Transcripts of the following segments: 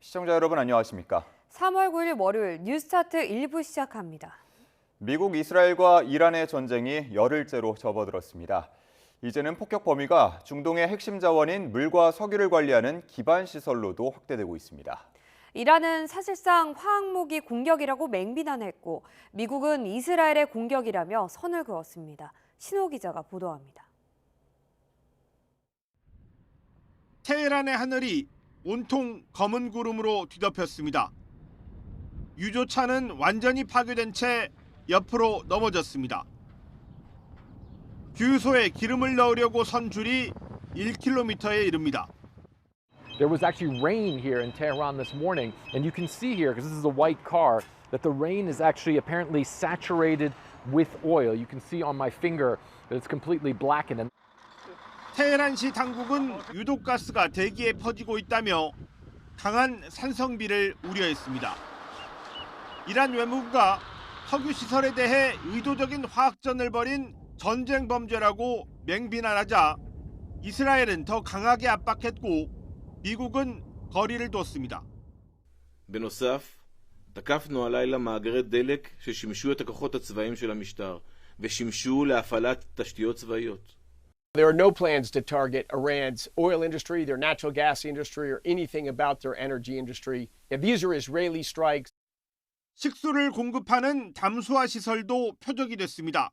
시청자 여러분 안녕하십니까? 3월 9일 월요일 뉴스타트 1부 시작합니다. 미국, 이스라엘과 이란의 전쟁이 열흘째로 접어들었습니다. 이제는 폭격 범위가 중동의 핵심 자원인 물과 석유를 관리하는 기반 시설로도 확대되고 있습니다. 이란은 사실상 화학무기 공격이라고 맹비난했고 미국은 이스라엘의 공격이라며 선을 그었습니다. 신호 기자가 보도합니다. 테헤란의 하늘이 온통 검은 구름으로 뒤덮였습니다. 유조차는 완전히 파괴된 채 옆으로 넘어졌습니다. 주유소에 기름을 넣으려고 선 줄이 1km에 이릅니다. There was actually rain here in Tehran this morning, and you can see here, because this is a white car, that the rain is actually apparently saturated with oil. You can see on my finger that it's completely blackened. 테헤란시 당국은 유독가스가 대기에 퍼지고 있다며 강한 산성비를 우려했습니다. 이란 외무부가 석유 시설에 대해 의도적인 화학전을 벌인 전쟁 범죄라고 맹비난하자 이스라엘은 더 강하게 압박했고 미국은 거리를 뒀습니다. בנוסף, תקפנו הלילה מאגרי דלק ששימשו את הכוחות הצבאיים של המשטר ושימשו להפעלת תשתיות צבאיות. There are no plans to target Iran's oil industry, their natural gas industry, or anything about their energy industry. If these are Israeli strikes. 식수를 공급하는 담수화 시설도 표적이 됐습니다.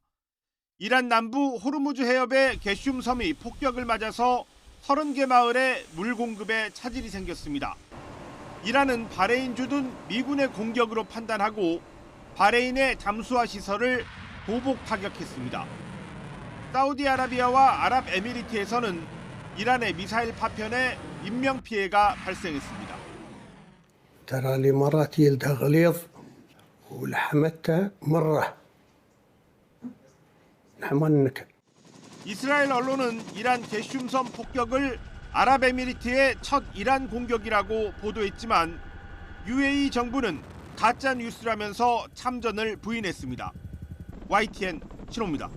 이란 남부 호르무즈 해협의 게슘 섬이 폭격을 맞아서 30개 마을에 물 공급에 차질이 생겼습니다. 이란은 바레인 주둔 미군의 공격으로 판단하고 바레인의 담수화 시설을 보복 타격했습니다. 사우디아라비아와 아랍에미리트에서는 이란의 미사일 파편에 인명피해가 발생했습니다. ترى لي مرات يلدغ غليظ ولحمتها مرة لحمنك. 이스라엘 언론은 이란 게슘섬 폭격을 아랍에미리트의 첫 이란 공격이라고 보도했지만 UAE 정부는 가짜 뉴스라면서 참전을 부인했습니다. YTN 신호입니다.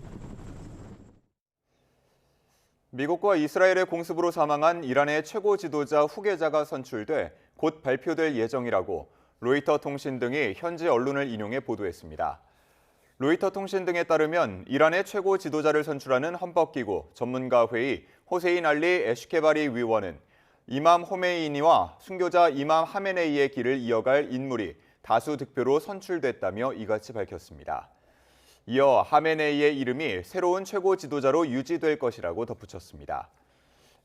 미국과 이스라엘의 공습으로 사망한 이란의 최고 지도자 후계자가 선출돼 곧 발표될 예정이라고 로이터 통신 등이 현지 언론을 인용해 보도했습니다. 로이터 통신 등에 따르면 이란의 최고 지도자를 선출하는 헌법기구 전문가회의 호세인 알리 에슈케바리 위원은 이맘 호메이니와 순교자 이맘 하메네이의 길을 이어갈 인물이 다수 득표로 선출됐다며 이같이 밝혔습니다. 이어 하메네이의 이름이 새로운 최고 지도자로 유지될 것이라고 덧붙였습니다.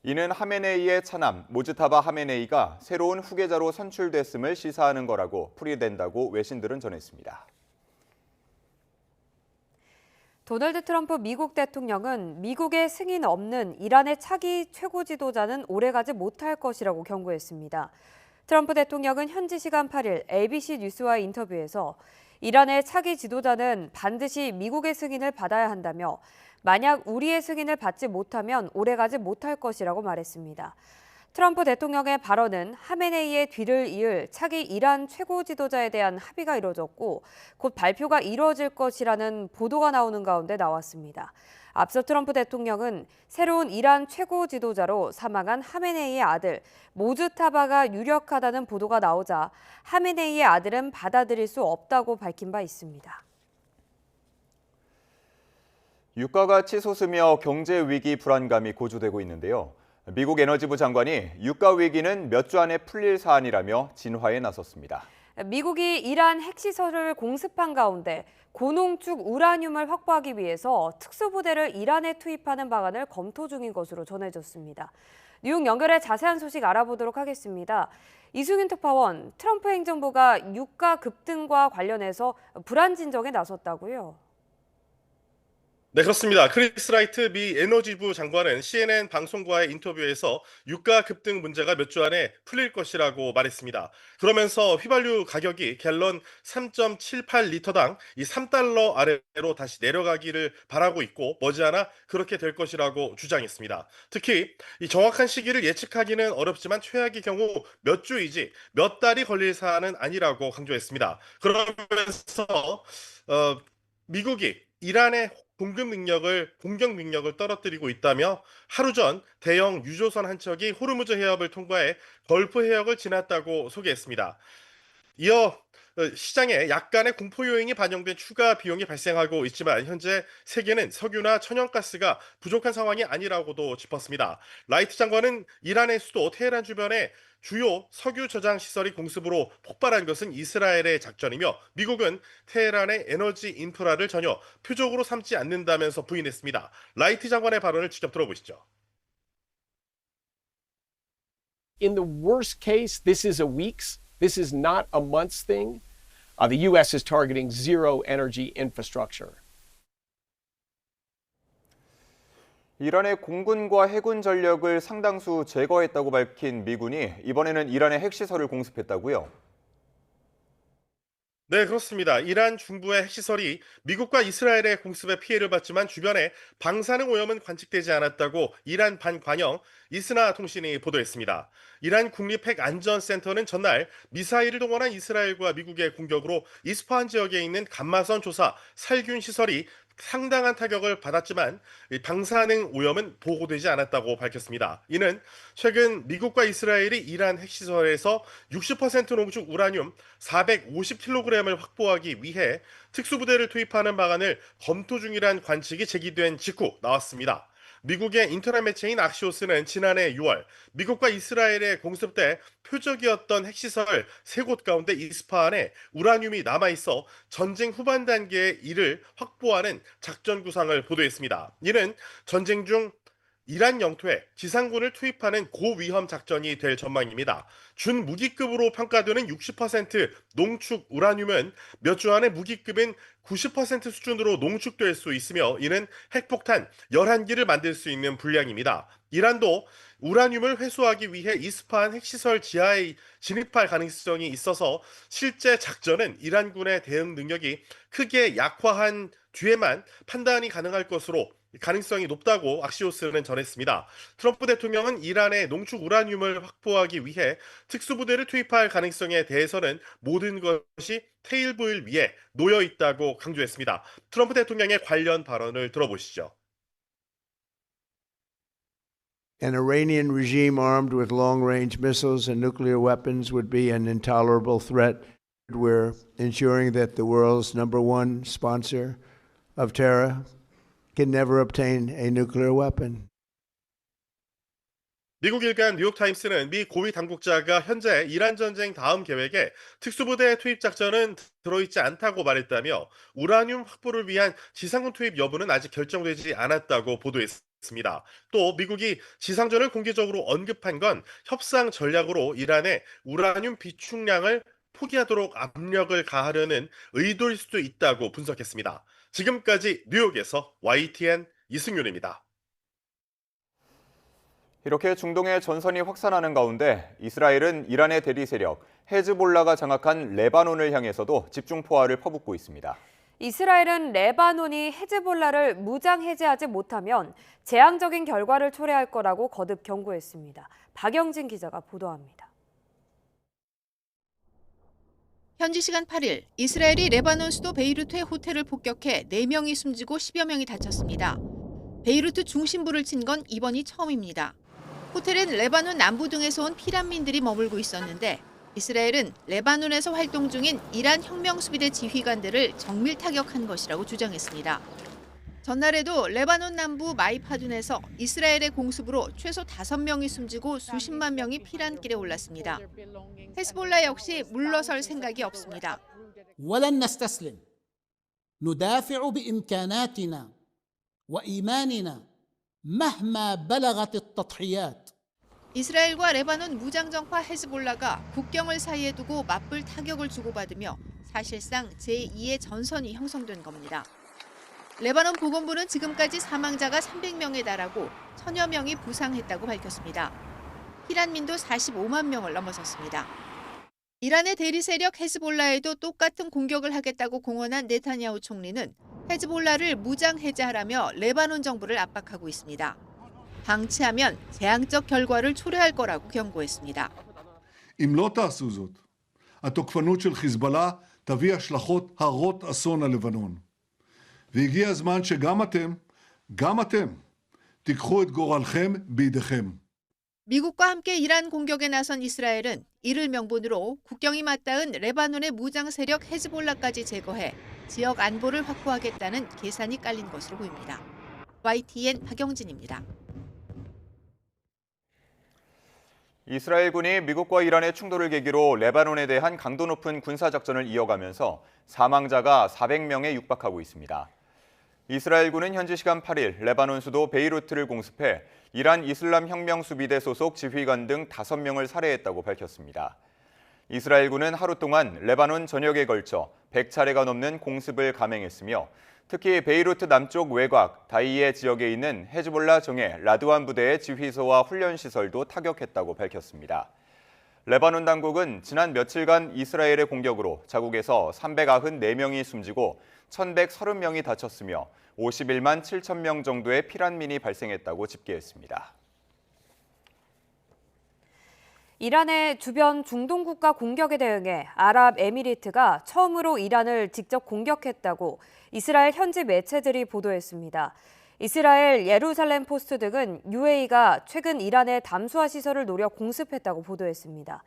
이는 하메네이의 차남 모즈타바 하메네이가 새로운 후계자로 선출됐음을 시사하는 거라고 풀이된다고 외신들은 전했습니다. 도널드 트럼프 미국 대통령은 미국의 승인 없는 이란의 차기 최고 지도자는 오래가지 못할 것이라고 경고했습니다. 트럼프 대통령은 현지 시간 8일 ABC 뉴스와의 인터뷰에서 이란의 차기 지도자는 반드시 미국의 승인을 받아야 한다며 만약 우리의 승인을 받지 못하면 오래가지 못할 것이라고 말했습니다. 트럼프 대통령의 발언은 하메네이의 뒤를 이을 차기 이란 최고 지도자에 대한 합의가 이뤄졌고 곧 발표가 이뤄질 것이라는 보도가 나오는 가운데 나왔습니다. 앞서 트럼프 대통령은 새로운 이란 최고 지도자로 사망한 하메네이의 아들 모즈타바가 유력하다는 보도가 나오자 하메네이의 아들은 받아들일 수 없다고 밝힌 바 있습니다. 유가가 치솟으며 경제 위기 불안감이 고조되고 있는데요. 미국 에너지부 장관이 유가 위기는 몇 주 안에 풀릴 사안이라며 진화에 나섰습니다. 미국이 이란 핵시설을 공습한 가운데 고농축 우라늄을 확보하기 위해서 특수부대를 이란에 투입하는 방안을 검토 중인 것으로 전해졌습니다. 뉴욕 연결해 자세한 소식 알아보도록 하겠습니다. 이승윤 특파원, 트럼프 행정부가 유가 급등과 관련해서 불안 진정에 나섰다고요? 네, 그렇습니다. 크리스 라이트 미 에너지부 장관은 CNN 방송과의 인터뷰에서 유가 급등 문제가 몇 주 안에 풀릴 것이라고 말했습니다. 그러면서 휘발유 가격이 갤런 3.78리터당 이 3달러 아래로 다시 내려가기를 바라고 있고 머지않아 그렇게 될 것이라고 주장했습니다. 특히 이 정확한 시기를 예측하기는 어렵지만 최악의 경우 몇 주이지 몇 달이 걸릴 사안은 아니라고 강조했습니다. 그러면서 미국이 이란의 공격 능력을 떨어뜨리고 있다며 하루 전 대형 유조선 한 척이 호르무즈 해협을 통과해 걸프 해역을 지났다고 소개했습니다. 이어 시장에 약간의 공포 요인이 반영된 추가 비용이 발생하고 있지만 현재 세계는 석유나 천연가스가 부족한 상황이 아니라고도 짚었습니다. 라이트 장관은 이란의 수도 테헤란 주변에 주요 석유 저장 시설이 공습으로 폭발한 것은 이스라엘의 작전이며 미국은 테헤란의 에너지 인프라를 전혀 표적으로 삼지 않는다면서 부인했습니다. 라이트 장관의 발언을 직접 들어보시죠. In the worst case, this is a week's. This is not a month's thing. The U.S. is targeting zero energy infrastructure. 이란의 공군과 해군 전력을 상당수 제거했다고 밝힌 미군이 이번에는 이란의 핵시설을 공습했다고요? 네, 그렇습니다. 이란 중부의 핵시설이 미국과 이스라엘의 공습에 피해를 봤지만 주변에 방사능 오염은 관측되지 않았다고 이란 반관영 이스나 통신이 보도했습니다. 이란 국립핵안전센터는 전날 미사일을 동원한 이스라엘과 미국의 공격으로 이스파한 지역에 있는 감마선 조사 살균 시설이 상당한 타격을 받았지만 방사능 오염은 보고되지 않았다고 밝혔습니다. 이는 최근 미국과 이스라엘이 이란 핵시설에서 60% 농축 우라늄 450kg을 확보하기 위해 특수부대를 투입하는 방안을 검토 중이란 관측이 제기된 직후 나왔습니다. 미국의 인터넷 매체인 악시오스는 지난해 6월 미국과 이스라엘의 공습 때 표적이었던 핵시설 3곳 가운데 이스파한에 우라늄이 남아있어 전쟁 후반 단계에 이를 확보하는 작전 구상을 보도했습니다. 이는 전쟁 중 이란 영토에 지상군을 투입하는 고위험 작전이 될 전망입니다. 준무기급으로 평가되는 60% 농축 우라늄은 몇 주 안에 무기급인 90% 수준으로 농축될 수 있으며 이는 핵폭탄 11기를 만들 수 있는 분량입니다. 이란도 우라늄을 회수하기 위해 이스파한 핵시설 지하에 진입할 가능성이 있어서 실제 작전은 이란군의 대응 능력이 크게 약화한 뒤에만 판단이 가능할 것으로 가능성이 높다고 악시오스는 전했습니다. 트럼프 대통령은 이란의 농축 우라늄을 확보하기 위해 특수부대를 투입할 가능성에 대해서는 모든 것이 테이블 위에 놓여 있다고 강조했습니다. 트럼프 대통령의 관련 발언을 들어보시죠. An Iranian regime armed with long-range missiles and nuclear weapons would be an intolerable threat. We're ensuring that the world's number one sponsor of terror can never obtain a nuclear weapon. 미국 일간 뉴욕타임스는 미 고위 당국자가 현재 이란 전쟁 다음 계획에 특수부대 투입 작전은 들어있지 않다고 말했다며 우라늄 확보를 위한 지상군 투입 여부는 아직 결정되지 않았다고 보도했습니다. 또 미국이 지상전을 공개적으로 언급한 건 협상 전략으로 이란의 우라늄 비축량을 포기하도록 압력을 가하려는 의도일 수도 있다고 분석했습니다. 지금까지 뉴욕에서 YTN 이승윤입니다. 이렇게 중동의 전선이 확산하는 가운데 이스라엘은 이란의 대리 세력 헤즈볼라가 장악한 레바논을 향해서도 집중 포화를 퍼붓고 있습니다. 이스라엘은 레바논이 헤즈볼라를 무장 해제하지 못하면 재앙적인 결과를 초래할 거라고 거듭 경고했습니다. 박영진 기자가 보도합니다. 현지 시간 8일 이스라엘이 레바논 수도 베이루트의 호텔을 폭격해 4명이 숨지고 10여 명이 다쳤습니다. 베이루트 중심부를 친 건 이번이 처음입니다. 호텔엔 레바논 남부 등에서 온 피난민들이 머물고 있었는데 이스라엘은 레바논에서 활동 중인 이란 혁명수비대 지휘관들을 정밀 타격한 것이라고 주장했습니다. 전날에도 레바논 남부 마이파둔에서 이스라엘의 공습으로 최소 5명이 숨지고 수십만 명이 피난길에 올랐습니다. 헤즈볼라 역시 물러설 생각이 없습니다. ولن نستسلم. ندافع بإمكاناتنا وإيماننا مهما بلغت التضحيات. 이스라엘과 레바논 무장정파 헤즈볼라가 국경을 사이에 두고 맞불 타격을 주고받으며 사실상 제2의 전선이 형성된 겁니다. 레바논 보건부는 지금까지 사망자가 300명에 달하고 1000여 명이 부상했다고 밝혔습니다. 피난민도 45만 명을 넘어섰습니다. 이란의 대리 세력 헤즈볼라에도 똑같은 공격을 하겠다고 공언한 네타냐후 총리는 헤즈볼라를 무장 해제하라며 레바논 정부를 압박하고 있습니다. 방치하면 재앙적 결과를 초래할 거라고 경고했습니다. אם לא תעשו זאת, התוקפנות של חיזבאללה תביא השלכות הרות אסון על לבנון. והגיע הזמן גם אתם, תיקחו את גורלכם בידיכם. 미국과 함께 이란 공격에 나선 이스라엘은 이를 명분으로 국경이 맞닿은 레바논의 무장 세력 헤즈볼라까지 제거해 지역 안보를 확보하겠다는 계산이 깔린 것으로 보입니다. YTN 박영진입니다. 이스라엘군이 미국과 이란의 충돌을 계기로 레바논에 대한 강도 높은 군사작전을 이어가면서 사망자가 400명에 육박하고 있습니다. 이스라엘군은 현지 시간 8일 레바논 수도 베이루트를 공습해 이란 이슬람 혁명 수비대 소속 지휘관 등 5명을 살해했다고 밝혔습니다. 이스라엘군은 하루 동안 레바논 전역에 걸쳐 100차례가 넘는 공습을 감행했으며 특히 베이루트 남쪽 외곽 다이예 지역에 있는 헤즈볼라 정예 라드완 부대의 지휘소와 훈련시설도 타격했다고 밝혔습니다. 레바논 당국은 지난 며칠간 이스라엘의 공격으로 자국에서 394명이 숨지고 1,130명이 다쳤으며 51만 7천 명 정도의 피난민이 발생했다고 집계했습니다. 이란의 주변 중동 국가 공격에 대응해 아랍에미리트가 처음으로 이란을 직접 공격했다고 이스라엘 현지 매체들이 보도했습니다. 이스라엘 예루살렘 포스트 등은 UAE가 최근 이란의 담수화 시설을 노려 공습했다고 보도했습니다.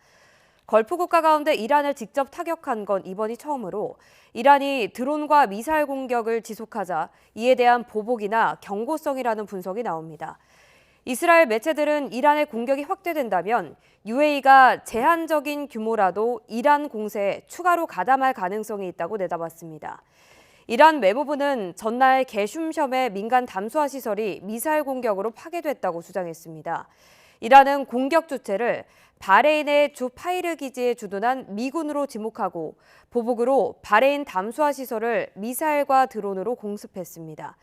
걸프 국가 가운데 이란을 직접 타격한 건 이번이 처음으로 이란이 드론과 미사일 공격을 지속하자 이에 대한 보복이나 경고성이라는 분석이 나옵니다. 이스라엘 매체들은 이란의 공격이 확대된다면 UAE가 제한적인 규모라도 이란 공세에 추가로 가담할 가능성이 있다고 내다봤습니다. 이란 외무부는 전날 게슘섬의 민간 담수화 시설이 미사일 공격으로 파괴됐다고 주장했습니다. 이란은 공격 주체를 바레인의 주 파이르 기지에 주둔한 미군으로 지목하고 보복으로 바레인 담수화 시설을 미사일과 드론으로 공습했습니다.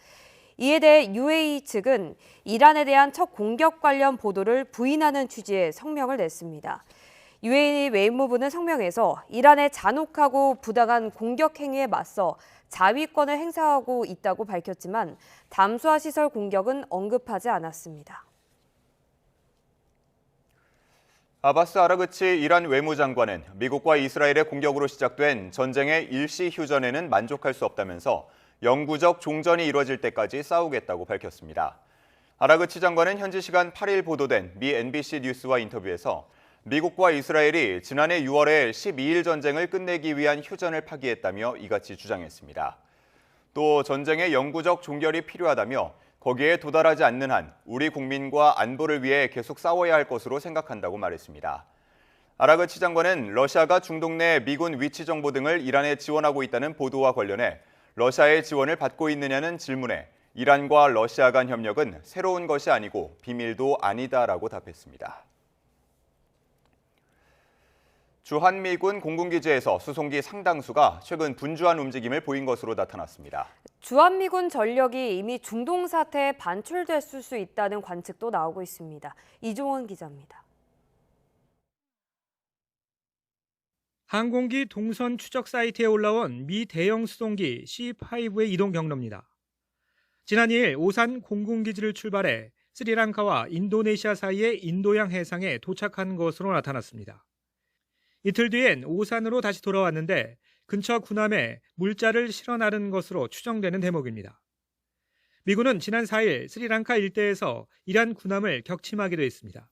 이에 대해 UAE 측은 이란에 대한 첫 공격 관련 보도를 부인하는 취지의 성명을 냈습니다. UAE 외무부는 성명에서 이란의 잔혹하고 부당한 공격 행위에 맞서 자위권을 행사하고 있다고 밝혔지만 담수화 시설 공격은 언급하지 않았습니다. 아바스 아라그치 이란 외무장관은 미국과 이스라엘의 공격으로 시작된 전쟁의 일시 휴전에는 만족할 수 없다면서 영구적 종전이 이루어질 때까지 싸우겠다고 밝혔습니다. 아라그치 장관은 현지 시간 8일 보도된 미 NBC 뉴스와 인터뷰에서 미국과 이스라엘이 지난해 6월에 12일 전쟁을 끝내기 위한 휴전을 파기했다며 이같이 주장했습니다. 또 전쟁의 영구적 종결이 필요하다며 거기에 도달하지 않는 한 우리 국민과 안보를 위해 계속 싸워야 할 것으로 생각한다고 말했습니다. 아라그치 장관은 러시아가 중동 내 미군 위치 정보 등을 이란에 지원하고 있다는 보도와 관련해 러시아의 지원을 받고 있느냐는 질문에 이란과 러시아 간 협력은 새로운 것이 아니고 비밀도 아니다라고 답했습니다. 주한미군 공군기지에서 수송기 상당수가 최근 분주한 움직임을 보인 것으로 나타났습니다. 주한미군 전력이 이미 중동 사태에 반출됐을 수 있다는 관측도 나오고 있습니다. 이종원 기자입니다. 항공기 동선 추적 사이트에 올라온 미 대형 수송기 C5의 이동 경로입니다. 지난 2일 오산 공군기지를 출발해 스리랑카와 인도네시아 사이의 인도양 해상에 도착한 것으로 나타났습니다. 이틀 뒤엔 오산으로 다시 돌아왔는데 근처 군함에 물자를 실어 나른 것으로 추정되는 대목입니다. 미군은 지난 4일 스리랑카 일대에서 이란 군함을 격침하기도 했습니다.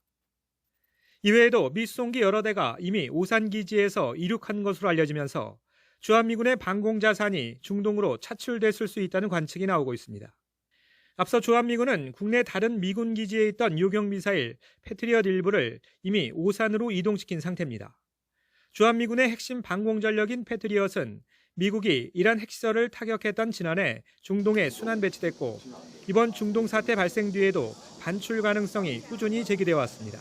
이외에도 미 수송기 여러 대가 이미 오산 기지에서 이륙한 것으로 알려지면서 주한미군의 방공자산이 중동으로 차출됐을 수 있다는 관측이 나오고 있습니다. 앞서 주한미군은 국내 다른 미군 기지에 있던 요격미사일 패트리엇 일부를 이미 오산으로 이동시킨 상태입니다. 주한미군의 핵심 방공전력인 패트리엇은 미국이 이란 핵시설을 타격했던 지난해 중동에 순환 배치됐고 이번 중동 사태 발생 뒤에도 반출 가능성이 꾸준히 제기되어 왔습니다.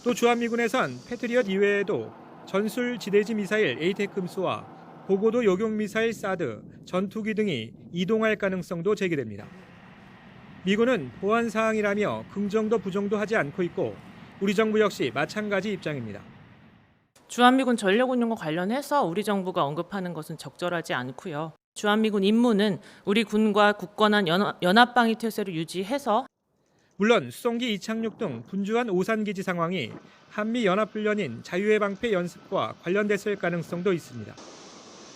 또 주한미군에선 패트리엇 이외에도 전술 지대지 미사일 에이테크음스와 고고도 요격 미사일 사드, 전투기 등이 이동할 가능성도 제기됩니다. 미군은 보안 사항이라며 긍정도 부정도 하지 않고 있고 우리 정부 역시 마찬가지 입장입니다. 주한미군 전력 운용과 관련해서 우리 정부가 언급하는 것은 적절하지 않고요. 주한미군 임무는 우리 군과 굳건한 연합방위 태세를 유지해서 물론 수송기 이착륙 등 분주한 오산기지 상황이 한미 연합훈련인 자유의 방패 연습과 관련됐을 가능성도 있습니다.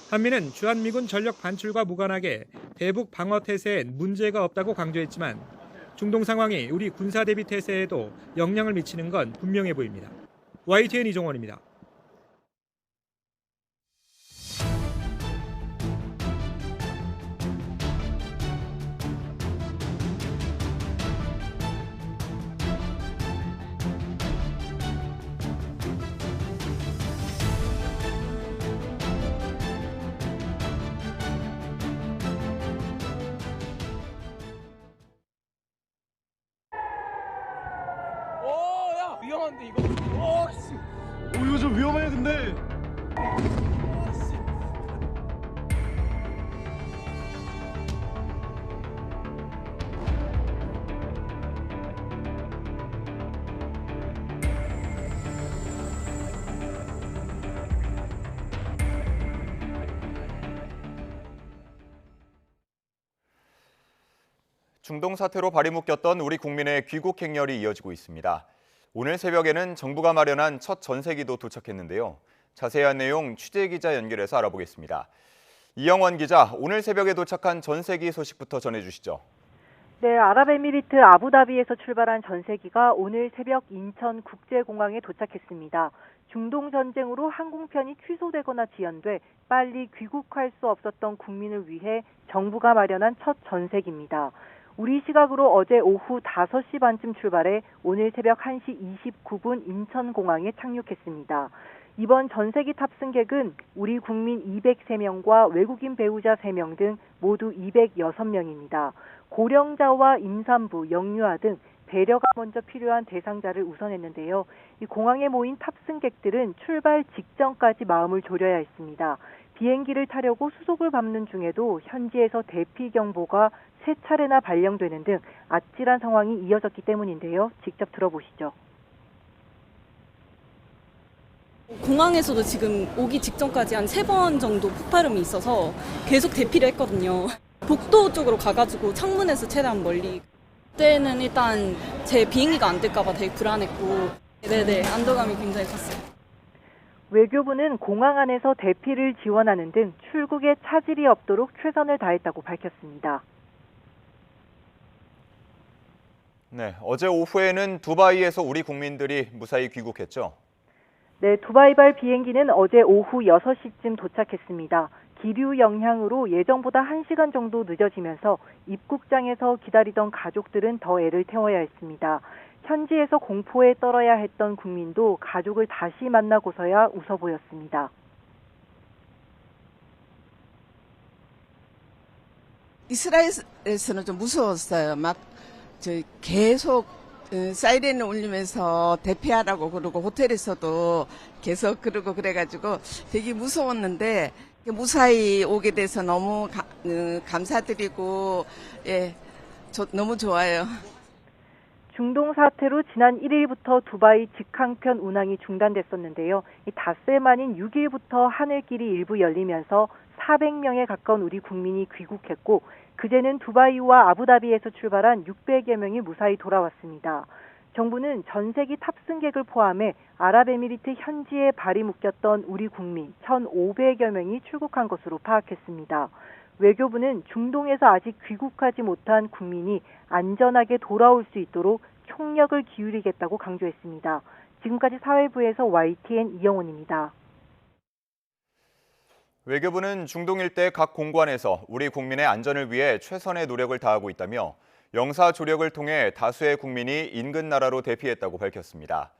한미는 주한미군 전력 반출과 무관하게 대북 방어 태세엔 문제가 없다고 강조했지만 중동 상황이 우리 군사 대비 태세에도 영향을 미치는 건 분명해 보입니다. YTN 이종원입니다. 위험한데 이거. 이거 좀 위험해 근데. 중동 사태로 발이 묶였던 우리 국민의 귀국 행렬이 이어지고 있습니다. 오늘 새벽에는 정부가 마련한 첫 전세기도 도착했는데요. 자세한 내용 취재기자 연결해서 알아보겠습니다. 이영원 기자, 오늘 새벽에 도착한 전세기 소식부터 전해주시죠. 네, 아랍에미리트 아부다비에서 출발한 전세기가 오늘 새벽 인천국제공항에 도착했습니다. 중동 전쟁으로 항공편이 취소되거나 지연돼 빨리 귀국할 수 없었던 국민을 위해 정부가 마련한 첫 전세기입니다. 우리 시각으로 어제 오후 5시 반쯤 출발해 오늘 새벽 1시 29분 인천공항에 착륙했습니다. 이번 전세기 탑승객은 우리 국민 203명과 외국인 배우자 3명 등 모두 206명입니다. 고령자와 임산부, 영유아 등 배려가 먼저 필요한 대상자를 우선했는데요. 이 공항에 모인 탑승객들은 출발 직전까지 마음을 졸여야 했습니다. 비행기를 타려고 수속을 밟는 중에도 현지에서 대피 경보가 3차례나 발령되는 등 아찔한 상황이 이어졌기 때문인데요. 직접 들어보시죠. 공항에서도 지금 오기 직전까지 한 3번 정도 폭발음이 있어서 계속 대피를 했거든요. 복도 쪽으로 가가지고 창문에서 최대한 멀리. 그때는 일단 제 비행기가 안 될까 봐 되게 불안했고 네네 안도감이 굉장히 컸어요. 외교부는 공항 안에서 대피를 지원하는 등 출국에 차질이 없도록 최선을 다했다고 밝혔습니다. 네, 어제 오후에는 두바이에서 우리 국민들이 무사히 귀국했죠. 네, 두바이발 비행기는 어제 오후 6시쯤 도착했습니다. 기류 영향으로 예정보다 1시간 정도 늦어지면서 입국장에서 기다리던 가족들은 더 애를 태워야 했습니다. 현지에서 공포에 떨어야 했던 국민도 가족을 다시 만나고서야 웃어 보였습니다. 이스라엘에서는 좀 무서웠어요. 계속 사이렌을 울리면서 대피하라고 그러고 호텔에서도 계속 그러고 그래가지고 되게 무서웠는데 무사히 오게 돼서 너무 감사드리고 너무 좋아요. 중동 사태로 지난 1일부터 두바이 직항편 운항이 중단됐었는데요. 닷새 만인 6일부터 하늘길이 일부 열리면서 400명에 가까운 우리 국민이 귀국했고 그제는 두바이와 아부다비에서 출발한 600여 명이 무사히 돌아왔습니다. 정부는 전세기 탑승객을 포함해 아랍에미리트 현지에 발이 묶였던 우리 국민 1,500여 명이 출국한 것으로 파악했습니다. 외교부는 중동에서 아직 귀국하지 못한 국민이 안전하게 돌아올 수 있도록 총력을 기울이겠다고 강조했습니다. 지금까지 사회부에서 YTN 이영훈입니다. 외교부는 중동 일대 각 공관에서 우리 국민의 안전을 위해 최선의 노력을 다하고 있다며 영사 조력을 통해 다수의 국민이 인근 나라로 대피했다고 밝혔습니다.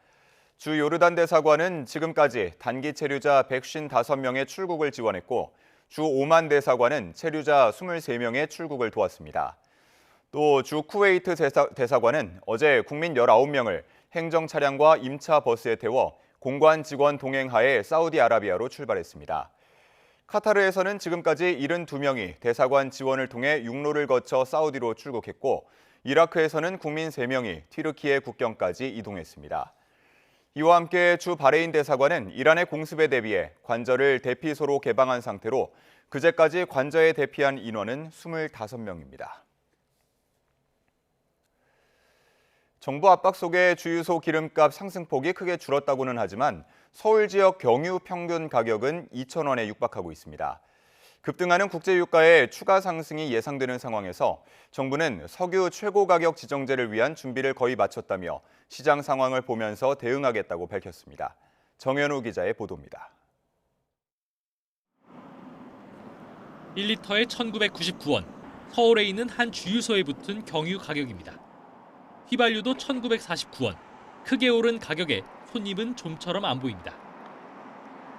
주 요르단 대사관은 지금까지 단기 체류자 155명의 출국을 지원했고 주 오만 대사관은 체류자 23명의 출국을 도왔습니다. 또 주 쿠웨이트 대사관은 어제 국민 19명을 행정 차량과 임차 버스에 태워 공관 직원 동행하에 사우디아라비아로 출발했습니다. 카타르에서는 지금까지 72명이 대사관 지원을 통해 육로를 거쳐 사우디로 출국했고 이라크에서는 국민 3명이 튀르키예 국경까지 이동했습니다. 이와 함께 주 바레인 대사관은 이란의 공습에 대비해 관저를 대피소로 개방한 상태로 그제까지 관저에 대피한 인원은 25명입니다. 정부 압박 속에 주유소 기름값 상승폭이 크게 줄었다고는 하지만 서울 지역 경유 평균 가격은 2,000원에 육박하고 있습니다. 급등하는 국제유가의 추가 상승이 예상되는 상황에서 정부는 석유 최고 가격 지정제를 위한 준비를 거의 마쳤다며 시장 상황을 보면서 대응하겠다고 밝혔습니다. 정현우 기자의 보도입니다. 1리터에 1,999원, 서울에 있는 한 주유소에 붙은 경유 가격입니다. 휘발유도 1,949원, 크게 오른 가격에 손님은 좀처럼 안 보입니다.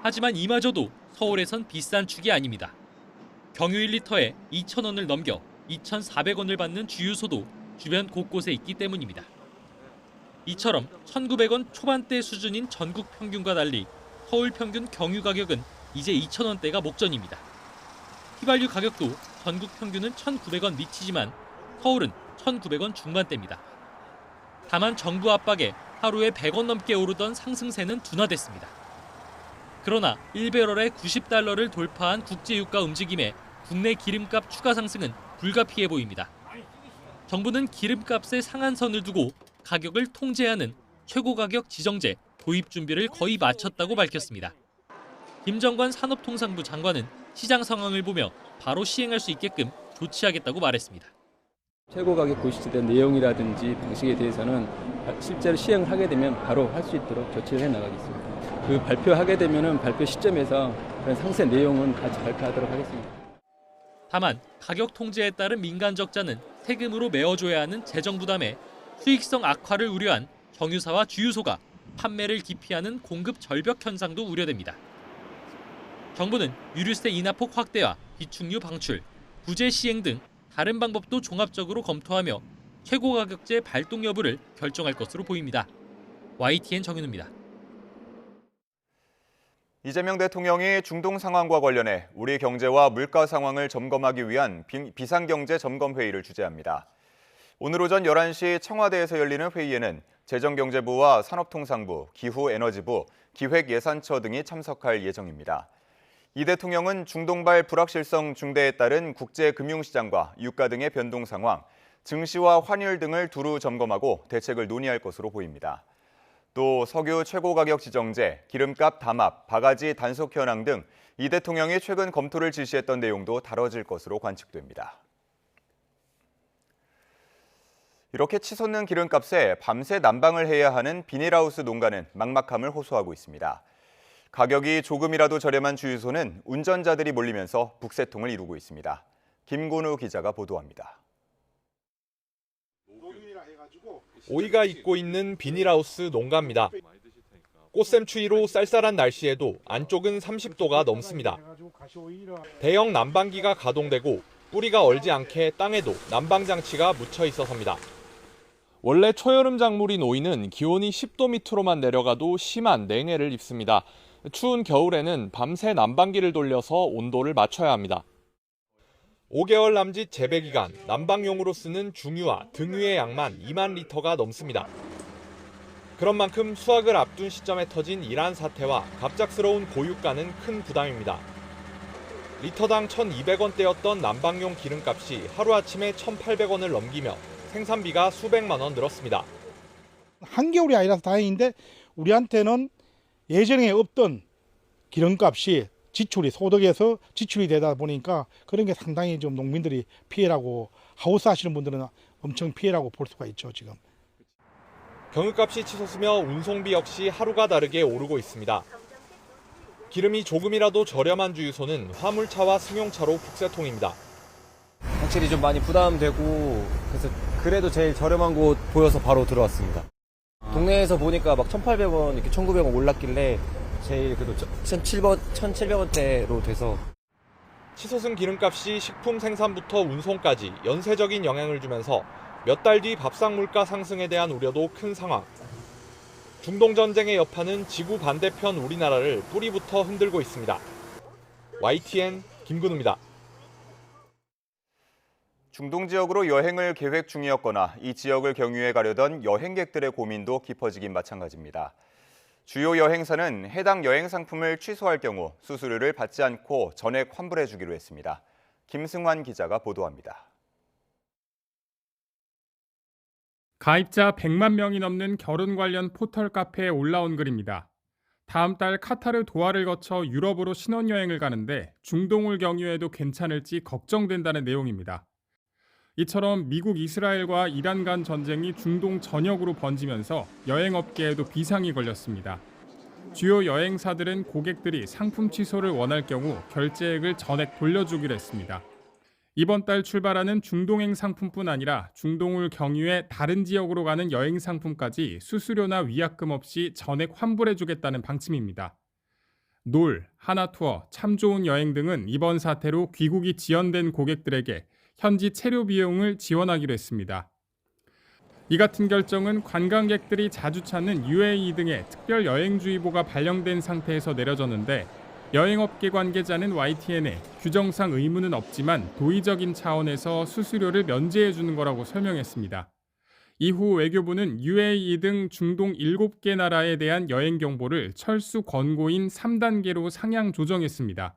하지만 이마저도 서울에선 비싼 축이 아닙니다. 경유 1리터에 2,000원을 넘겨 2,400원을 받는 주유소도 주변 곳곳에 있기 때문입니다. 이처럼 1,900원 초반대 수준인 전국 평균과 달리 서울 평균 경유 가격은 이제 2,000원대가 목전입니다. 휘발유 가격도 전국 평균은 1,900원 미치지만 서울은 1,900원 중반대입니다. 다만 정부 압박에 하루에 100원 넘게 오르던 상승세는 둔화됐습니다. 그러나 1배럴에 90달러를 돌파한 국제유가 움직임에 국내 기름값 추가 상승은 불가피해 보입니다. 정부는 기름값의 상한선을 두고 가격을 통제하는 최고가격 지정제 도입 준비를 거의 마쳤다고 밝혔습니다. 김정관 산업통상부 장관은 시장 상황을 보며 바로 시행할 수 있게끔 조치하겠다고 말했습니다. 최고 가격 고시된 내용이라든지 방식에 대해서는 실제로 시행을 하게 되면 바로 할 수 있도록 조치를 해 나가겠습니다. 그 발표하게 되면은 발표 시점에서 그런 상세 내용은 같이 발표하도록 하겠습니다. 다만 가격 통제에 따른 민간 적자는 세금으로 메워줘야 하는 재정 부담에 수익성 악화를 우려한 정유사와 주유소가 판매를 기피하는 공급 절벽 현상도 우려됩니다. 정부는 유류세 인하폭 확대와 비축류 방출, 구제 시행 등 다른 방법도 종합적으로 검토하며 최고가격제 발동 여부를 결정할 것으로 보입니다. YTN 정윤우입니다. 이재명 대통령이 중동 상황과 관련해 우리 경제와 물가 상황을 점검하기 위한 비상경제 점검회의를 주재합니다. 오늘 오전 11시 청와대에서 열리는 회의에는 재정경제부와 산업통상부, 기후에너지부, 기획예산처 등이 참석할 예정입니다. 이 대통령은 중동발 불확실성 중대에 따른 국제금융시장과 유가 등의 변동 상황, 증시와 환율 등을 두루 점검하고 대책을 논의할 것으로 보입니다. 또 석유 최고가격 지정제, 기름값 담합, 바가지 단속 현황 등 이 대통령이 최근 검토를 지시했던 내용도 다뤄질 것으로 관측됩니다. 이렇게 치솟는 기름값에 밤새 난방을 해야 하는 비닐하우스 농가는 막막함을 호소하고 있습니다. 가격이 조금이라도 저렴한 주유소는 운전자들이 몰리면서 북새통을 이루고 있습니다. 김건우 기자가 보도합니다. 오이가 잇고 있는 비닐하우스 농가입니다. 꽃샘 추위로 쌀쌀한 날씨에도 안쪽은 30도가 넘습니다. 대형 난방기가 가동되고 뿌리가 얼지 않게 땅에도 난방 장치가 묻혀 있어서입니다. 원래 초여름 작물인 오이는 기온이 10도 밑으로만 내려가도 심한 냉해를 입습니다. 추운 겨울에는 밤새 난방기를 돌려서 온도를 맞춰야 합니다. 5개월 남짓 재배 기간, 난방용으로 쓰는 중유와 등유의 양만 2만 리터가 넘습니다. 그런 만큼 수확을 앞둔 시점에 터진 이란 사태와 갑작스러운 고유가는 큰 부담입니다. 리터당 1,200원대였던 난방용 기름값이 하루아침에 1,800원을 넘기며 생산비가 수백만 원 늘었습니다. 한겨울이 아니라서 다행인데 우리한테는 예전에 없던 기름값이 지출이 소득에서 지출이 되다 보니까 그런 게 상당히 좀 농민들이 피해라고 하우스 하시는 분들은 엄청 피해라고 볼 수가 있죠, 지금. 경유값이 치솟으며 운송비 역시 하루가 다르게 오르고 있습니다. 기름이 조금이라도 저렴한 주유소는 화물차와 승용차로 북새통입니다. 확실히 좀 많이 부담되고 그래서 그래도 제일 저렴한 곳 보여서 바로 들어왔습니다. 동네에서 보니까 막 1,800원, 이렇게 1,900원 올랐길래 제일 그래도 1,700원대로 돼서. 치솟은 기름값이 식품 생산부터 운송까지 연쇄적인 영향을 주면서 몇 달 뒤 밥상 물가 상승에 대한 우려도 큰 상황. 중동 전쟁의 여파는 지구 반대편 우리나라를 뿌리부터 흔들고 있습니다. YTN 김근우입니다. 중동 지역으로 여행을 계획 중이었거나 이 지역을 경유해 가려던 여행객들의 고민도 깊어지긴 마찬가지입니다. 주요 여행사는 해당 여행 상품을 취소할 경우 수수료를 받지 않고 전액 환불해 주기로 했습니다. 김승환 기자가 보도합니다. 가입자 100만 명이 넘는 결혼 관련 포털 카페에 올라온 글입니다. 다음 달 카타르 도하를 거쳐 유럽으로 신혼여행을 가는데 중동을 경유해도 괜찮을지 걱정된다는 내용입니다. 이처럼 미국 이스라엘과 이란 간 전쟁이 중동 전역으로 번지면서 여행업계에도 비상이 걸렸습니다. 주요 여행사들은 고객들이 상품 취소를 원할 경우 결제액을 전액 돌려주기로 했습니다. 이번 달 출발하는 중동행 상품뿐 아니라 중동을 경유해 다른 지역으로 가는 여행 상품까지 수수료나 위약금 없이 전액 환불해주겠다는 방침입니다. 놀, 하나투어, 참 좋은 여행 등은 이번 사태로 귀국이 지연된 고객들에게 현지 체류 비용을 지원하기로 했습니다. 이 같은 결정은 관광객들이 자주 찾는 UAE 등의 특별 여행주의보가 발령된 상태에서 내려졌는데 여행업계 관계자는 YTN에 규정상 의무는 없지만 도의적인 차원에서 수수료를 면제해 주는 거라고 설명했습니다. 이후 외교부는 UAE 등 중동 7개 나라에 대한 여행 경보를 철수 권고인 3단계로 상향 조정했습니다.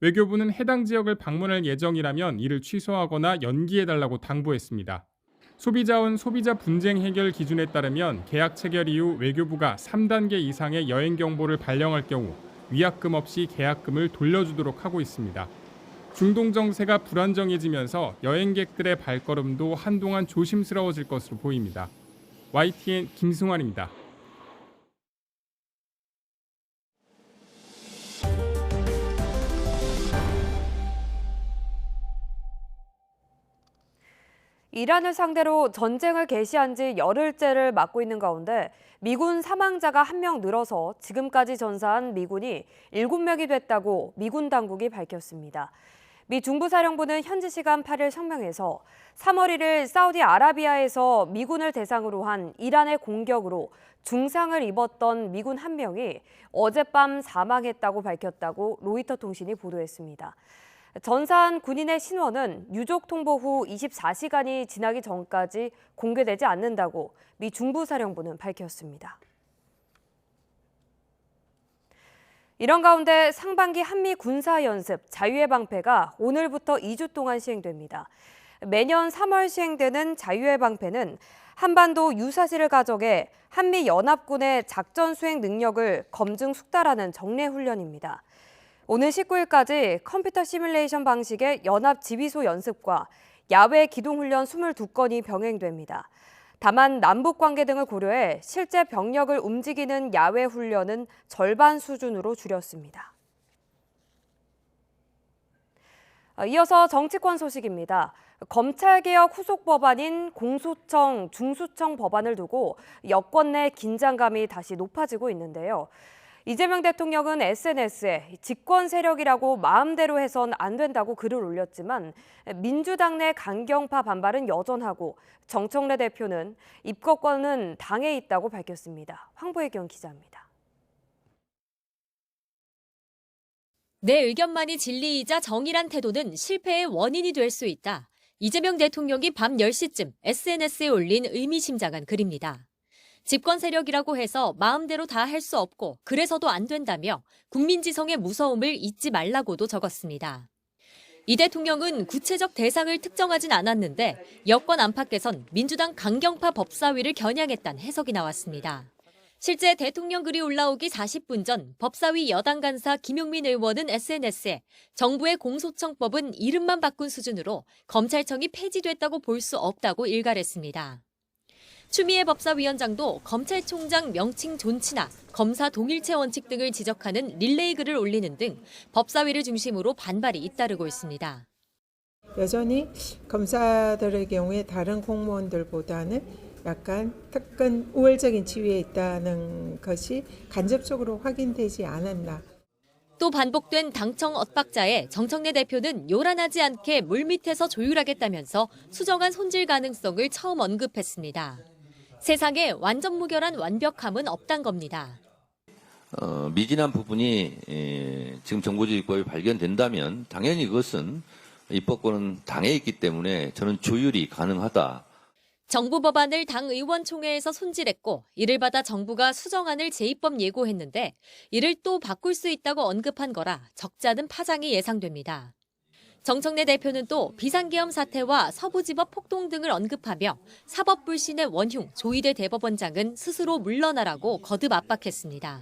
외교부는 해당 지역을 방문할 예정이라면 이를 취소하거나 연기해달라고 당부했습니다. 소비자원 소비자 분쟁 해결 기준에 따르면 계약 체결 이후 외교부가 3단계 이상의 여행 경보를 발령할 경우 위약금 없이 계약금을 돌려주도록 하고 있습니다. 중동 정세가 불안정해지면서 여행객들의 발걸음도 한동안 조심스러워질 것으로 보입니다. YTN 김승환입니다. 이란을 상대로 전쟁을 개시한 지 열흘째를 맞고 있는 가운데 미군 사망자가 1명 늘어서 지금까지 전사한 미군이 7명이 됐다고 미군 당국이 밝혔습니다. 미 중부사령부는 현지 시간 8일 성명에서 3월 1일 사우디아라비아에서 미군을 대상으로 한 이란의 공격으로 중상을 입었던 미군 1명이 어젯밤 사망했다고 밝혔다고 로이터 통신이 보도했습니다. 전사한 군인의 신원은 유족 통보 후 24시간이 지나기 전까지 공개되지 않는다고 미 중부사령부는 밝혔습니다. 이런 가운데 상반기 한미 군사연습 자유의 방패가 오늘부터 2주 동안 시행됩니다. 매년 3월 시행되는 자유의 방패는 한반도 유사시를 가정해 한미 연합군의 작전 수행 능력을 검증 숙달하는 정례 훈련입니다. 오늘 19일까지 컴퓨터 시뮬레이션 방식의 연합 지휘소 연습과 야외 기동훈련 22건이 병행됩니다. 다만 남북 관계 등을 고려해 실제 병력을 움직이는 야외 훈련은 절반 수준으로 줄였습니다. 이어서 정치권 소식입니다. 검찰개혁 후속 법안인 공소청, 중수청 법안을 두고 여권 내 긴장감이 다시 높아지고 있는데요. 이재명 대통령은 SNS에 집권 세력이라고 마음대로 해선 안 된다고 글을 올렸지만 민주당 내 강경파 반발은 여전하고 정청래 대표는 입법권은 당에 있다고 밝혔습니다. 황보혜경 기자입니다. 내 의견만이 진리이자 정의란 태도는 실패의 원인이 될 수 있다. 이재명 대통령이 밤 10시쯤 SNS에 올린 의미심장한 글입니다. 집권 세력이라고 해서 마음대로 다 할 수 없고 그래서도 안 된다며 국민지성의 무서움을 잊지 말라고도 적었습니다. 이 대통령은 구체적 대상을 특정하진 않았는데 여권 안팎에선 민주당 강경파 법사위를 겨냥했다는 해석이 나왔습니다. 실제 대통령 글이 올라오기 40분 전 법사위 여당 간사 김용민 의원은 SNS에 정부의 공소청법은 이름만 바꾼 수준으로 검찰청이 폐지됐다고 볼 수 없다고 일갈했습니다. 추미애 법사위원장도 검찰총장 명칭 존치나 검사 동일체 원칙 등을 지적하는 릴레이 글을 올리는 등 법사위를 중심으로 반발이 잇따르고 있습니다. 여전히 검사들의 경우에 다른 공무원들보다는 약간 특근 우월적인 지위에 있다는 것이 간접적으로 확인되지 않았나. 또 반복된 당청 엇박자에 정청래 대표는 요란하지 않게 물밑에서 조율하겠다면서 수정안 손질 가능성을 처음 언급했습니다. 세상에 완전 무결한 완벽함은 없단 겁니다. 미진한 부분이 지금 정보지휘법이 발견된다면 당연히 그것은 입법권은 당에 있기 때문에 저는 조율이 가능하다. 정부 법안을 당 의원총회에서 손질했고 이를 받아 정부가 수정안을 재입법 예고했는데 이를 또 바꿀 수 있다고 언급한 거라 적잖은 파장이 예상됩니다. 정청래 대표는 또 비상계엄 사태와 서부지법 폭동 등을 언급하며 사법불신의 원흉 조희대 대법원장은 스스로 물러나라고 거듭 압박했습니다.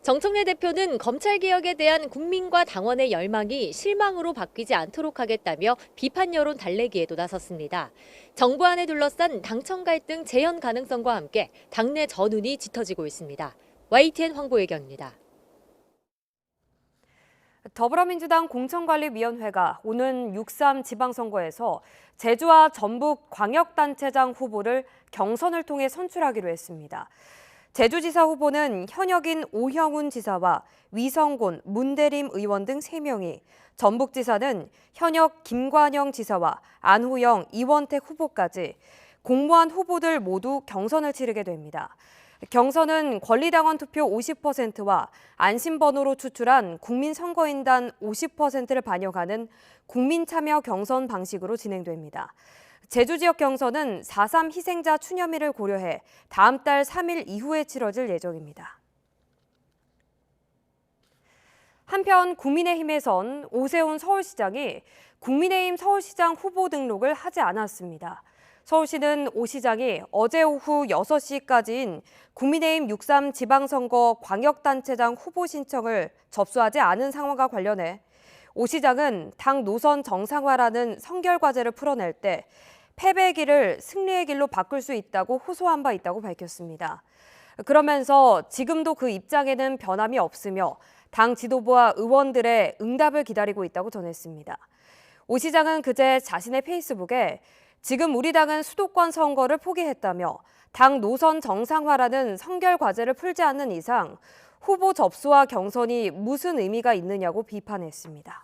정청래 대표는 검찰개혁에 대한 국민과 당원의 열망이 실망으로 바뀌지 않도록 하겠다며 비판 여론 달래기에도 나섰습니다. 정부 안에 둘러싼 당청 갈등 재현 가능성과 함께 당내 전운이 짙어지고 있습니다. YTN 황보혜경입니다. 더불어민주당 공천관리위원회가 오는 6.3 지방선거에서 제주와 전북 광역단체장 후보를 경선을 통해 선출하기로 했습니다. 제주지사 후보는 현역인 오형훈 지사와 위성곤, 문대림 의원 등 3명이, 전북지사는 현역 김관영 지사와 안호영, 이원택 후보까지 공모한 후보들 모두 경선을 치르게 됩니다. 경선은 권리당원 투표 50%와 안심번호로 추출한 국민선거인단 50%를 반영하는 국민참여 경선 방식으로 진행됩니다. 제주 지역 경선은 4.3 희생자 추념일을 고려해 다음 달 3일 이후에 치러질 예정입니다. 한편 국민의힘에선 오세훈 서울시장이 국민의힘 서울시장 후보 등록을 하지 않았습니다. 서울시는 오 시장이 어제 오후 6시까지인 국민의힘 6.3 지방선거 광역단체장 후보 신청을 접수하지 않은 상황과 관련해 오 시장은 당 노선 정상화라는 선결과제를 풀어낼 때 패배의 길을 승리의 길로 바꿀 수 있다고 호소한 바 있다고 밝혔습니다. 그러면서 지금도 그 입장에는 변함이 없으며 당 지도부와 의원들의 응답을 기다리고 있다고 전했습니다. 오 시장은 그제 자신의 페이스북에 지금 우리 당은 수도권 선거를 포기했다며 당 노선 정상화라는 선결 과제를 풀지 않는 이상 후보 접수와 경선이 무슨 의미가 있느냐고 비판했습니다.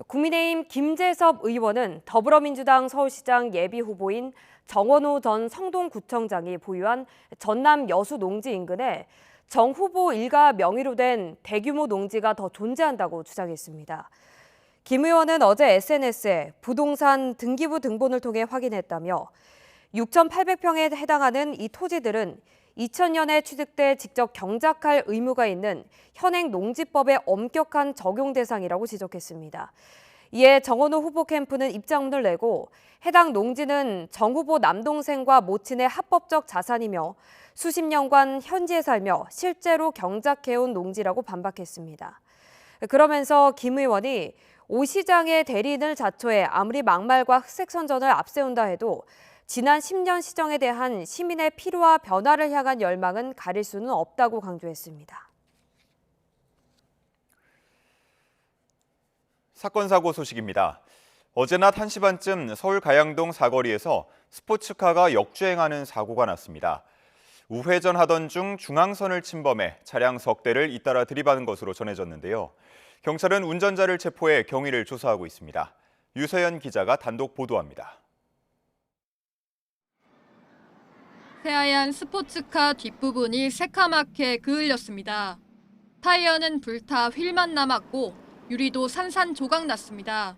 국민의힘 김재섭 의원은 더불어민주당 서울시장 예비후보인 정원호 전 성동구청장이 보유한 전남 여수 농지 인근에 정 후보 일가 명의로 된 대규모 농지가 더 존재한다고 주장했습니다. 김 의원은 어제 SNS에 부동산 등기부 등본을 통해 확인했다며 6,800평에 해당하는 이 토지들은 2000년에 취득돼 직접 경작할 의무가 있는 현행 농지법의 엄격한 적용 대상이라고 지적했습니다. 이에 정원호 후보 캠프는 입장문을 내고 해당 농지는 정 후보 남동생과 모친의 합법적 자산이며 수십 년간 현지에 살며 실제로 경작해온 농지라고 반박했습니다. 그러면서 김 의원이 오 시장의 대리인을 자초해 아무리 막말과 흑색선전을 앞세운다 해도 지난 10년 시정에 대한 시민의 피로와 변화를 향한 열망은 가릴 수는 없다고 강조했습니다. 사건 사고 소식입니다. 어제 낮 1시 반쯤 서울 가양동 사거리에서 스포츠카가 역주행하는 사고가 났습니다. 우회전하던 중 중앙선을 침범해 차량 석 대를 잇따라 들이받은 것으로 전해졌는데요. 경찰은 운전자를 체포해 경위를 조사하고 있습니다. 유서연 기자가 단독 보도합니다. 새하얀 스포츠카 뒷부분이 새카맣게 그을렸습니다. 타이어는 불타 휠만 남았고 유리도 산산조각 났습니다.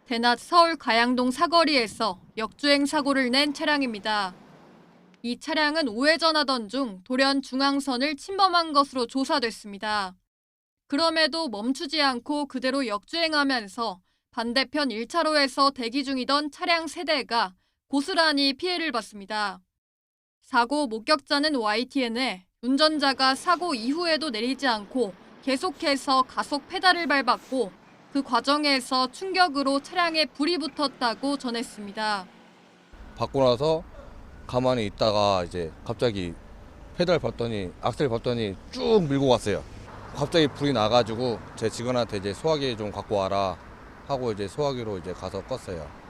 대낮 서울 가양동 사거리에서 역주행 사고를 낸 차량입니다. 이 차량은 우회전하던 중 돌연 중앙선을 침범한 것으로 조사됐습니다. 그럼에도 멈추지 않고 그대로 역주행하면서 반대편 1차로에서 대기 중이던 차량 3대가 고스란히 피해를 봤습니다. 사고 목격자는 YTN에 운전자가 사고 이후에도 내리지 않고 계속해서 가속 페달을 밟았고 그 과정에서 충격으로 차량에 불이 붙었다고 전했습니다. 받고 나서 가만히 있다가 이제 갑자기 페달 밟더니 악셀 밟더니 쭉 밀고 갔어요. 갑자기 불이 나가지고 제 직원한테 이제 소화기 좀 갖고 와라 하고 이제 소화기로 이제 가서 껐어요.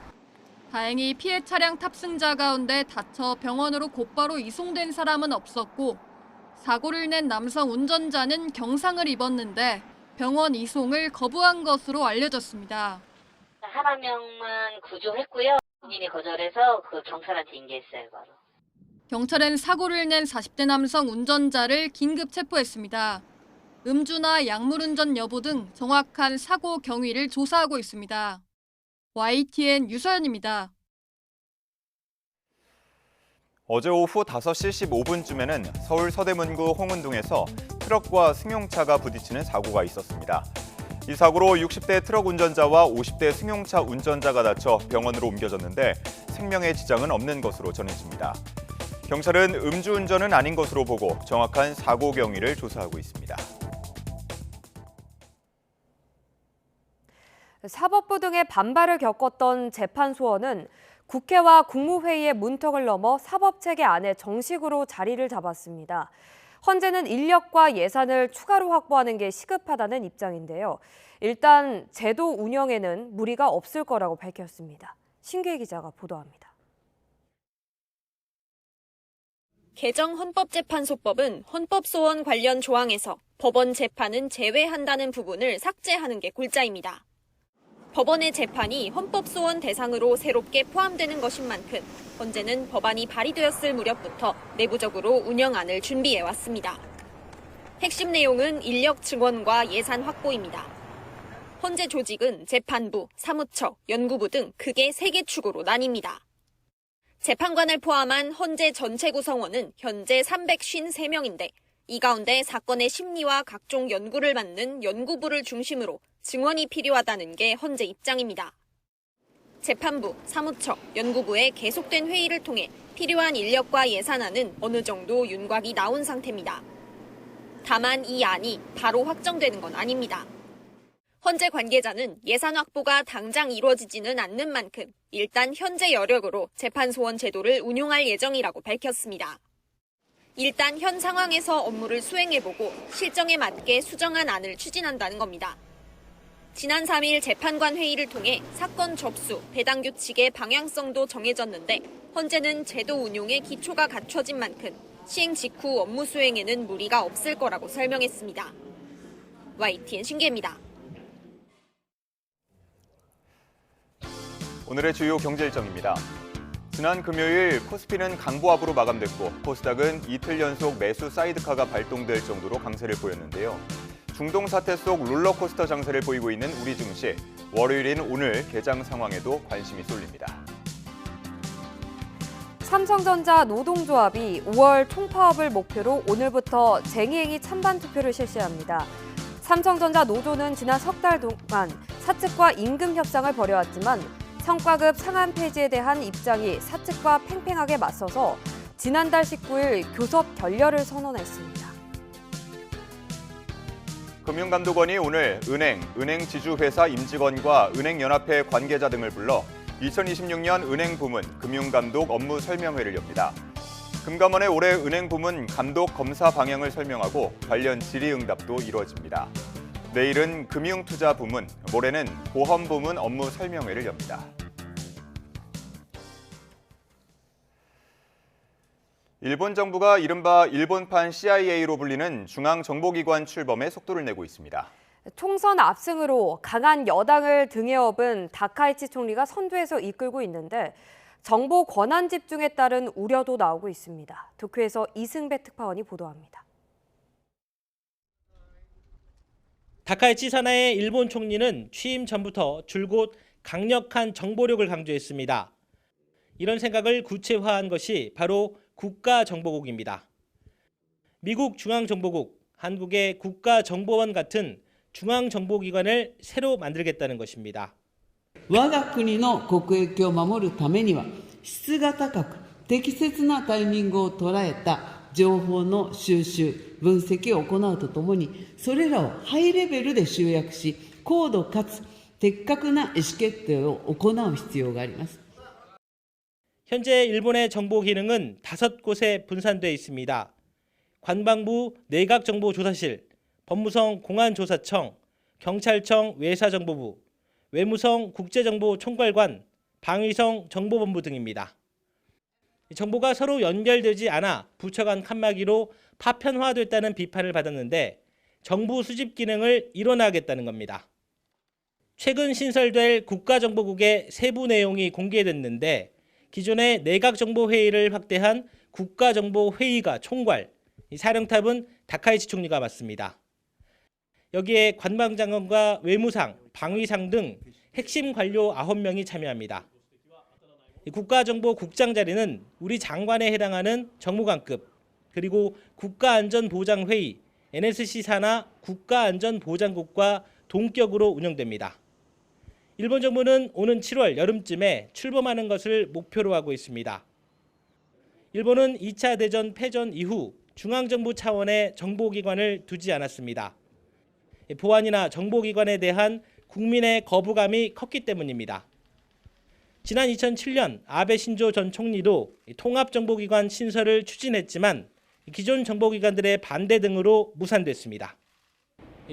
다행히 피해 차량 탑승자 가운데 다쳐 병원으로 곧바로 이송된 사람은 없었고 사고를 낸 남성 운전자는 경상을 입었는데 병원 이송을 거부한 것으로 알려졌습니다. 한 명은 구조했고요. 본인이 거절해서 그 경찰한테 인계했어요, 바로. 경찰은 사고를 낸 40대 남성 운전자를 긴급 체포했습니다. 음주나 약물운전 여부 등 정확한 사고 경위를 조사하고 있습니다. YTN 유서연입니다. 어제 오후 5시 15분쯤에는 서울 서대문구 홍은동에서 트럭과 승용차가 부딪히는 사고가 있었습니다. 이 사고로 60대 트럭 운전자와 50대 승용차 운전자가 다쳐 병원으로 옮겨졌는데 생명의 지장은 없는 것으로 전해집니다. 경찰은 음주운전은 아닌 것으로 보고 정확한 사고 경위를 조사하고 있습니다. 사법부 등의 반발을 겪었던 재판소원은 국회와 국무회의의 문턱을 넘어 사법체계 안에 정식으로 자리를 잡았습니다. 헌재는 인력과 예산을 추가로 확보하는 게 시급하다는 입장인데요. 일단 제도 운영에는 무리가 없을 거라고 밝혔습니다. 신규희 기자가 보도합니다. 개정 헌법재판소법은 헌법소원 관련 조항에서 법원 재판은 제외한다는 부분을 삭제하는 게 골자입니다. 법원의 재판이 헌법소원 대상으로 새롭게 포함되는 것인 만큼 헌재는 법안이 발의되었을 무렵부터 내부적으로 운영안을 준비해왔습니다. 핵심 내용은 인력 증원과 예산 확보입니다. 헌재 조직은 재판부, 사무처, 연구부 등 크게 3개 축으로 나뉩니다. 재판관을 포함한 헌재 전체 구성원은 현재 353명인데 이 가운데 사건의 심리와 각종 연구를 맡는 연구부를 중심으로 증원이 필요하다는 게 헌재 입장입니다. 재판부, 사무처, 연구부의 계속된 회의를 통해 필요한 인력과 예산안은 어느 정도 윤곽이 나온 상태입니다. 다만 이 안이 바로 확정되는 건 아닙니다. 헌재 관계자는 예산 확보가 당장 이루어지지는 않는 만큼 일단 현재 여력으로 재판소원 제도를 운용할 예정이라고 밝혔습니다. 일단 현 상황에서 업무를 수행해보고 실정에 맞게 수정한 안을 추진한다는 겁니다. 지난 3일 재판관 회의를 통해 사건 접수, 배당 규칙의 방향성도 정해졌는데 헌재는 제도 운용의 기초가 갖춰진 만큼 시행 직후 업무 수행에는 무리가 없을 거라고 설명했습니다. YTN 신기입니다. 오늘의 주요 경제 일정입니다. 지난 금요일 코스피는 강보합으로 마감됐고 코스닥은 이틀 연속 매수 사이드카가 발동될 정도로 강세를 보였는데요. 중동 사태 속 롤러코스터 장세를 보이고 있는 우리 증시, 월요일인 오늘 개장 상황에도 관심이 쏠립니다. 삼성전자 노동조합이 5월 총파업을 목표로 오늘부터 쟁의행위 찬반 투표를 실시합니다. 삼성전자 노조는 지난 석 달 동안 사측과 임금 협상을 벌여왔지만 성과급 상한 폐지에 대한 입장이 사측과 팽팽하게 맞서서 지난달 19일 교섭 결렬을 선언했습니다. 금융감독원이 오늘 은행지주회사 임직원과 은행연합회 관계자 등을 불러 2026년 은행부문 금융감독 업무 설명회를 엽니다. 금감원의 올해 은행부문 감독 검사 방향을 설명하고 관련 질의응답도 이루어집니다. 내일은 금융투자부문, 모레는 보험부문 업무 설명회를 엽니다. 일본 정부가 이른바 일본판 CIA로 불리는 중앙정보기관 출범에 속도를 내고 있습니다. 총선 압승으로 강한 여당을 등에 업은 다카이치 총리가 선두에서 이끌고 있는데 정보 권한 집중에 따른 우려도 나오고 있습니다. 도쿄에서 이승배 특파원이 보도합니다. 다카이치 사나의 일본 총리는 취임 전부터 줄곧 강력한 정보력을 강조했습니다. 이런 생각을 구체화한 것이 바로 국가정보국입니다. 미국 중앙정보국, 한국의 국가정보원 같은 중앙정보기관을 새로 만들겠다는 것입니다. 我が国の国益を守るためには質が高く適切なタイミングを捉えた情報の収集、分析を行うとともにそれらをハイレベルで集約し高度かつ的確な意思決定を行う必要があります。 현재 일본의 정보 기능은 5곳에 분산되어 있습니다. 관방부 내각정보조사실, 법무성 공안조사청, 경찰청 외사정보부, 외무성 국제정보총괄관, 방위성 정보본부 등입니다. 정보가 서로 연결되지 않아 부처 간 칸막이로 파편화됐다는 비판을 받았는데 정부 수집 기능을 일원화하겠다는 겁니다. 최근 신설될 국가정보국의 세부 내용이 공개됐는데 기존의 내각정보회의를 확대한 국가정보회의가 총괄, 사령탑은 다카이치 총리가 맡습니다. 여기에 관방장관과 외무상, 방위상 등 핵심 관료 9명이 참여합니다. 국가정보국장 자리는 우리 장관에 해당하는 정무관급, 그리고 국가안전보장회의, NSC 산하 국가안전보장국과 동격으로 운영됩니다. 일본 정부는 오는 7월 여름쯤에 출범하는 것을 목표로 하고 있습니다. 일본은 2차 대전 패전 이후 중앙정부 차원의 정보기관을 두지 않았습니다. 보안이나 정보기관에 대한 국민의 거부감이 컸기 때문입니다. 지난 2007년 아베 신조 전 총리도 통합정보기관 신설을 추진했지만 기존 정보기관들의 반대 등으로 무산됐습니다.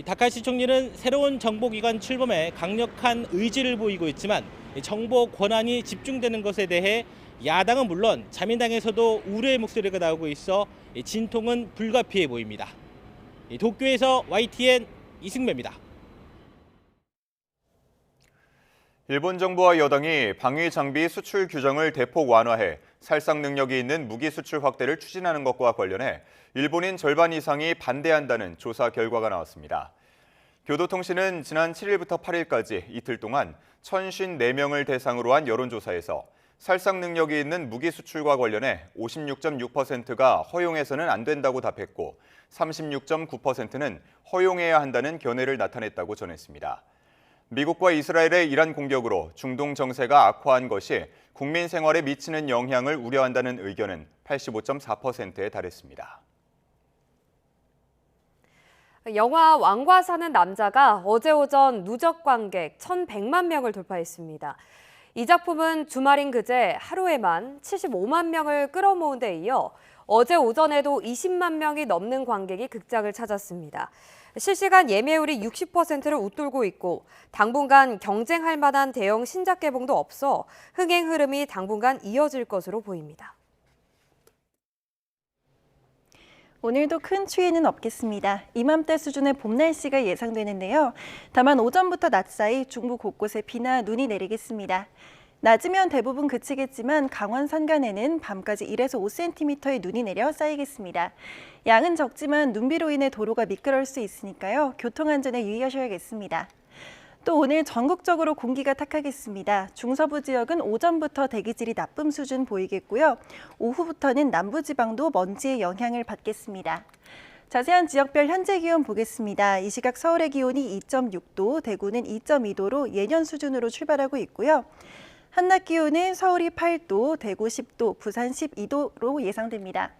다카시 총리는 새로운 정보기관 출범에 강력한 의지를 보이고 있지만 정보 권한이 집중되는 것에 대해 야당은 물론 자민당에서도 우려의 목소리가 나오고 있어 진통은 불가피해 보입니다. 도쿄에서 YTN 이승배입니다. 일본 정부와 여당이 방위 장비 수출 규정을 대폭 완화해 살상 능력이 있는 무기 수출 확대를 추진하는 것과 관련해 일본인 절반 이상이 반대한다는 조사 결과가 나왔습니다. 교도통신은 지난 7일부터 8일까지 이틀 동안 1,054명을 대상으로 한 여론조사에서 살상 능력이 있는 무기 수출과 관련해 56.6%가 허용해서는 안 된다고 답했고 36.9%는 허용해야 한다는 견해를 나타냈다고 전했습니다. 미국과 이스라엘의 이란 공격으로 중동 정세가 악화한 것이 국민 생활에 미치는 영향을 우려한다는 의견은 85.4%에 달했습니다. 영화 왕과 사는 남자가 어제 오전 누적 관객 1,100만 명을 돌파했습니다. 이 작품은 주말인 그제 하루에만 75만 명을 끌어모은 데 이어 어제 오전에도 20만 명이 넘는 관객이 극장을 찾았습니다. 실시간 예매율이 60%를 웃돌고 있고 당분간 경쟁할 만한 대형 신작 개봉도 없어 흥행 흐름이 당분간 이어질 것으로 보입니다. 오늘도 큰 추위는 없겠습니다. 이맘때 수준의 봄 날씨가 예상되는데요. 다만 오전부터 낮 사이 중부 곳곳에 비나 눈이 내리겠습니다. 낮이면 대부분 그치겠지만 강원 산간에는 밤까지 1에서 5cm의 눈이 내려 쌓이겠습니다. 양은 적지만 눈비로 인해 도로가 미끄러울 수 있으니까요. 교통안전에 유의하셔야겠습니다. 또 오늘 전국적으로 공기가 탁하겠습니다. 중서부 지역은 오전부터 대기질이 나쁨 수준 보이겠고요. 오후부터는 남부지방도 먼지의 영향을 받겠습니다. 자세한 지역별 현재 기온 보겠습니다. 이 시각 서울의 기온이 2.6도, 대구는 2.2도로 예년 수준으로 출발하고 있고요. 한낮 기온은 서울이 8도, 대구 10도, 부산 12도로 예상됩니다.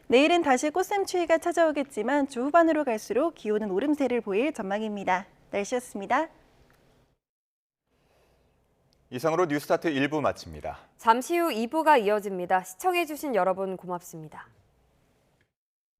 내일은 다시 꽃샘추위가 찾아오겠지만 주 후반으로 갈수록 기온은 오름세를 보일 전망입니다. 날씨였습니다. 이상으로 뉴스타트 1부 마칩니다. 잠시 후 2부가 이어집니다. 시청해주신 여러분 고맙습니다.